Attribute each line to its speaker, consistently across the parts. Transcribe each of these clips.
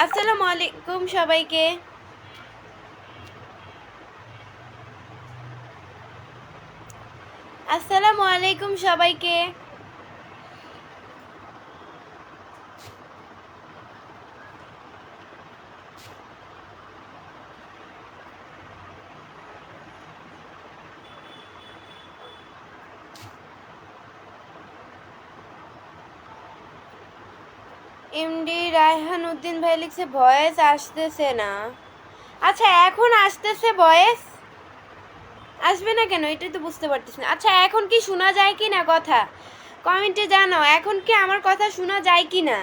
Speaker 1: আসসালামু আলাইকুম সবাইকে। আসসালামু আলাইকুম সবাইকে। এমডি রায়হান উদ্দিন ভাই লিখছে ভয়েস আসতেছে না। আচ্ছা এখন আসতেছে ভয়েস? আসবে না কেন এটাই তো বুঝতে পারতেছি না। আচ্ছা এখন কি শোনা যায় কি না কথা কমেন্টে জানাও, এখন কি আমার কথা শোনা যায় কি না।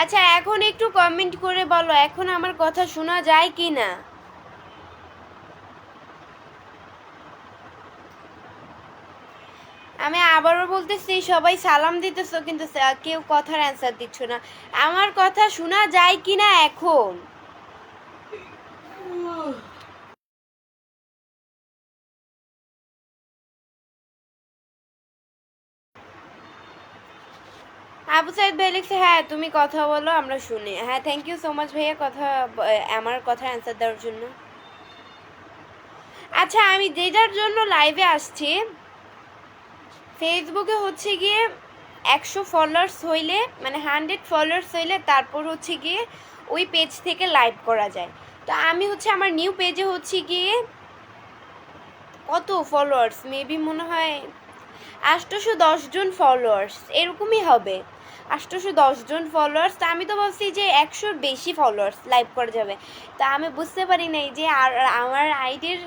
Speaker 1: আচ্ছা এখন একটু কমেন্ট করে বলো এখন আমার কথা শোনা যায় কি না। আমি আবারও বলতেছি সবাই সালাম দিতেছো কিন্তু কেউ কথার অ্যান্সার দিচ্ছ না। আমার কথা শোনা যায় কি না এখন? আবু সাইদ ভাই লিখছে হ্যাঁ তুমি কথা বলো আমরা শুনি। হ্যাঁ থ্যাংক ইউ সো মাচ ভাইয়া আমার কথার অ্যান্সার দেওয়ার জন্য। আচ্ছা আমি যেটার জন্য লাইভে আসছি ফেসবুকে হচ্ছে গিয়ে 100 ফলোয়ার্স হইলে মানে 100 ফলোয়ার্স হইলে তারপর হচ্ছে গিয়ে ওই পেজ থেকে লাইভ করা যায়। তো আমি হচ্ছে আমার নিউ পেজে হচ্ছে গিয়ে কত ফলোয়ার্স মেবি মনে হয় 810 জন ফলোয়ার্স এরকমই হবে। 810 জন ফলোয়ার্স। তা আমি তো ভাবছি যে 100-র বেশি ফলোয়ার্স লাইভ করা যাবে। তা আমি বুঝতে পারি নাই যে আর আমার আইডির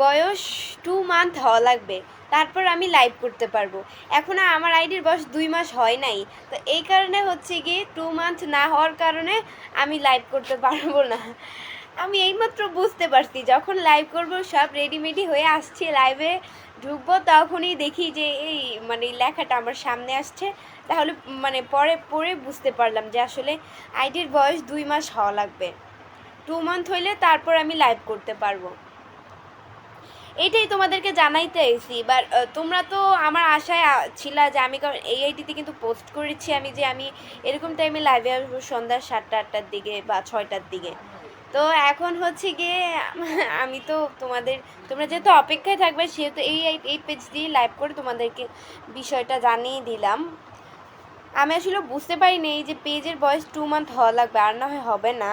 Speaker 1: বয়স 2 মান্থ হওয়া লাগবে তারপর আমি লাইভ করতে পারবো। এখন আমার আইডির বয়স 2 মাস হয় নাই। তো এই কারণে হচ্ছে কি 2 মান্থ না হওয়ার কারণে আমি লাইভ করতে পারবো না। আমি এইমাত্র বুঝতে পারছি যখন লাইভ করব সব রেডিমেডি হয়ে আসছে লাইভে ঢুকবো তখনই দেখি যে এই মানে লেখাটা আমার সামনে আসছে। তাহলে মানে পরে পরে বুঝতে পারলাম যে আসলে আইডির বয়স 2 মাস হওয়া লাগবে। 2 মান্থ হইলে তারপর আমি লাইভ করতে পারবো। এইটাই তোমাদেরকে জানাইতে আইছি। এবার তোমরা তো আমার আশায় ছিলা যে আমি কারণ এই আইডিতে কিন্তু পোস্ট করেছি আমি যে আমি এরকম টাইমে লাইভে আসবো সন্ধ্যা 7টা-8টার দিকে বা 6টার দিকে। তো এখন হচ্ছে গিয়ে আমি তো তোমরা যেহেতু অপেক্ষায় থাকবে সেহেতু এই পেজ দিয়ে লাইভ করে তোমাদেরকে বিষয়টা জানিয়ে দিলাম। আমি আসলে বুঝতে পারিনি এই যে পেজের বয়স 2 মান্থ হওয়া লাগবে আর না হয় হবে না।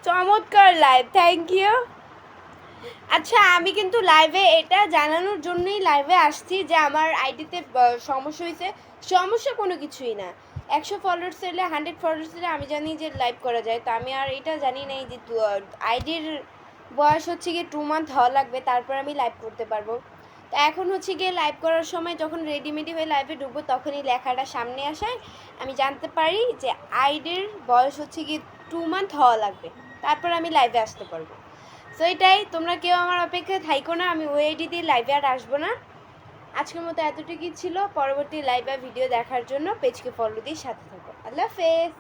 Speaker 1: চমৎকার লাইভ, থ্যাংক ইউ। আচ্ছা আমি কিন্তু লাইভে এটা জানানোর জন্যই লাইভে আসছি যে আমার আইডিতে সমস্যা হয়েছে। সমস্যা কোনো কিছুই না। 100 ফলোয়ার্স হলে 100 ফলোয়ার্স হলে আমি জানি যে লাইভ করা যায়। তো আমি আর এটা জানি নাই যে আইডির বয়স হচ্ছে গিয়ে 2 মান্থ হওয়া লাগবে তারপর আমি লাইভ করতে পারবো। তো এখন হচ্ছে গিয়ে লাইভ করার সময় যখন রেডিমেডি হয়ে লাইভে ঢুকবো তখনই লেখাটা সামনে আসায় আমি জানতে পারি যে আইডির বয়স হচ্ছে গিয়ে 2 মান্থ হওয়া লাগবে তারপর আমি লাইভে আসতে পারবো। সো এটাই, তোমরা কেউ আমার অপেক্ষায় থাইকো না, আমি ওই আইডি দিয়ে লাইভে আর আসবো না। আজকের মতো এতটুকুই ছিল। পরবর্তী লাইভ বা ভিডিও দেখার জন্য পেজকে ফলো দিয়ে সাথে থাকো। আল্লাহ হাফেজ।